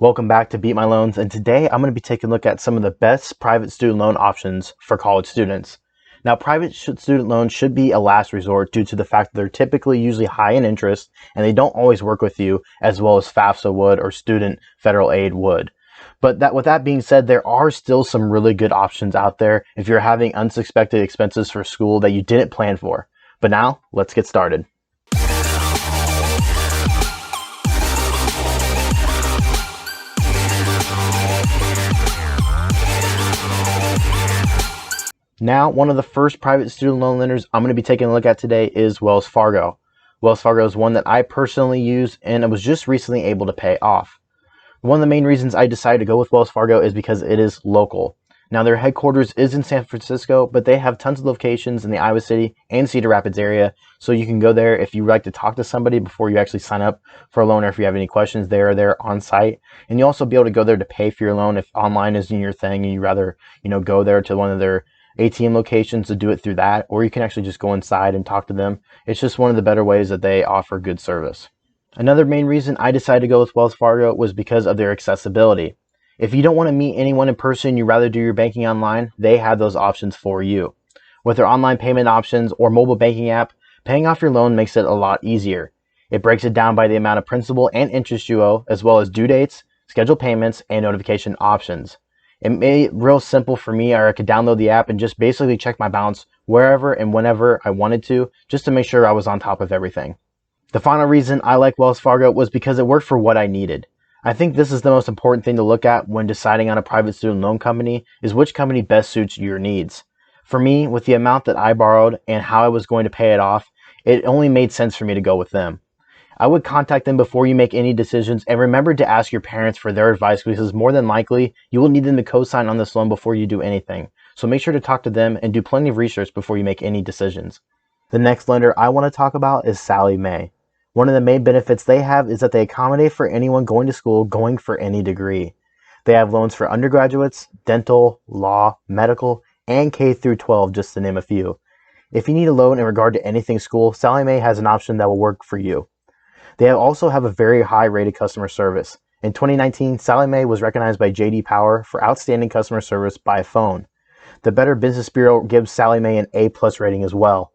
Welcome back to Beat My Loans, and today I'm going to be taking a look at some of the best private student loan options for college students. Now, private student loans should be a last resort due to the fact that they're typically usually high in interest and they don't always work with you as well as FAFSA would or student federal aid would. But with that being said, there are still some really good options out there if you're having unexpected expenses for school that you didn't plan for. But now, let's get started. Now, one of the first private student loan lenders I'm going to be taking a look at today is Wells Fargo. Wells Fargo is one that I personally use and I was just recently able to pay off. One of the main reasons I decided to go with Wells Fargo is because it is local. Now, their headquarters is in San Francisco, but they have tons of locations in the Iowa City and Cedar Rapids area, so you can go there if you like to talk to somebody before you actually sign up for a loan, or if you have any questions, they are there on site. And you'll also be able to go there to pay for your loan if online isn't your thing and you rather go there to one of their ATM locations to do it through that, or you can actually just go inside and talk to them. It's just one of the better ways that they offer good service. Another main reason I decided to go with Wells Fargo was because of their accessibility. If you don't want to meet anyone in person, you rather do your banking online, they have those options for you. With their online payment options or mobile banking app, paying off your loan makes it a lot easier. It breaks it down by the amount of principal and interest you owe, as well as due dates, scheduled payments, and notification options. It made it real simple for me, or I could download the app and just basically check my balance wherever and whenever I wanted to, just to make sure I was on top of everything. The final reason I like Wells Fargo was because it worked for what I needed. I think this is the most important thing to look at when deciding on a private student loan company, is which company best suits your needs. For me, with the amount that I borrowed and how I was going to pay it off, it only made sense for me to go with them. I would contact them before you make any decisions, and remember to ask your parents for their advice, because more than likely you will need them to co-sign on this loan before you do anything. So make sure to talk to them and do plenty of research before you make any decisions. The next lender I want to talk about is Sallie Mae. One of the main benefits they have is that they accommodate for anyone going to school, going for any degree. They have loans for undergraduates, dental, law, medical, and K through 12, just to name a few. If you need a loan in regard to anything school, Sallie Mae has an option that will work for you. They also have a very high rated customer service. In 2019, Sallie Mae was recognized by J.D. Power for outstanding customer service by phone. The Better Business Bureau gives Sallie Mae an A+ rating as well.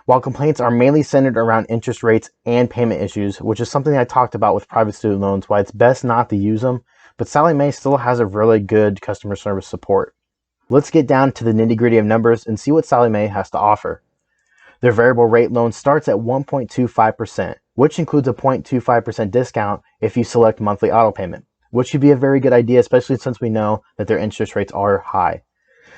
While complaints are mainly centered around interest rates and payment issues, which is something I talked about with private student loans, why it's best not to use them, but Sallie Mae still has a really good customer service support. Let's get down to the nitty-gritty of numbers and see what Sallie Mae has to offer. Their variable rate loan starts at 1.25%, which includes a 0.25% discount if you select monthly auto payment, which should be a very good idea, especially since we know that their interest rates are high.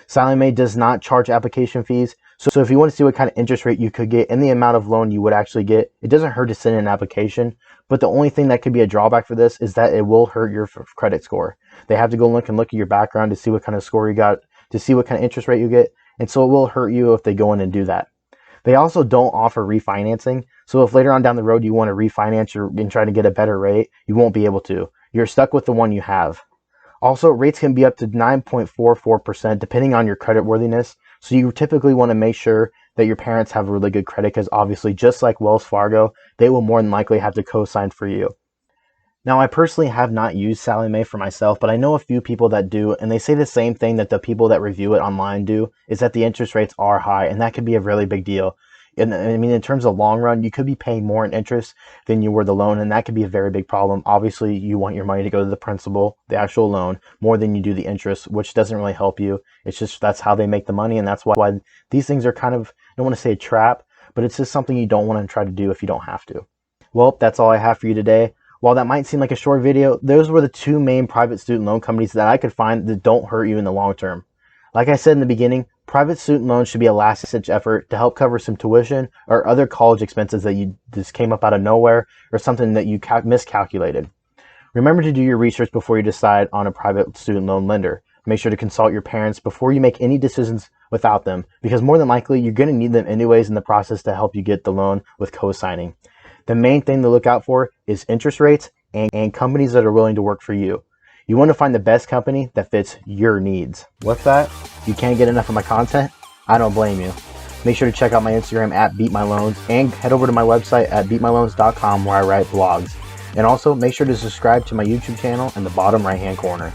Sallie Mae does not charge application fees, so if you want to see what kind of interest rate you could get and the amount of loan you would actually get, it doesn't hurt to send in an application. But the only thing that could be a drawback for this is that it will hurt your credit score. They have to go look at your background to see what kind of score you got, to see what kind of interest rate you get, and so it will hurt you if they go in and do that. They also don't offer refinancing, so if later on down the road you want to refinance and try to get a better rate, you won't be able to. You're stuck with the one you have. Also, rates can be up to 9.44% depending on your credit worthiness, so you typically want to make sure that your parents have really good credit, because obviously, just like Wells Fargo, they will more than likely have to co-sign for you. Now, I personally have not used Sallie Mae for myself, but I know a few people that do, and they say the same thing that the people that review it online do, is that the interest rates are high, and that could be a really big deal. And I mean, in terms of long run, you could be paying more in interest than you were the loan, and that could be a very big problem. Obviously, you want your money to go to the principal, the actual loan, more than you do the interest, which doesn't really help you. It's just that's how they make the money, and that's why these things are kind of, I don't want to say a trap, but it's just something you don't want to try to do if you don't have to. Well, that's all I have for you today. While that might seem like a short video, those were the two main private student loan companies that I could find that don't hurt you in the long term. Like I said in the beginning, private student loans should be a last-ditch effort to help cover some tuition or other college expenses that you just came up out of nowhere, or something that you miscalculated. Remember to do your research before you decide on a private student loan lender. Make sure to consult your parents before you make any decisions without them, because more than likely you're going to need them anyways in the process to help you get the loan with co-signing. The main thing to look out for is interest rates and companies that are willing to work for you. You want to find the best company that fits your needs. With that, you can't get enough of my content? I don't blame you. Make sure to check out my Instagram at BeatMyLoans, and head over to my website at beatmyloans.com, where I write blogs. And also make sure to subscribe to my YouTube channel in the bottom right hand corner.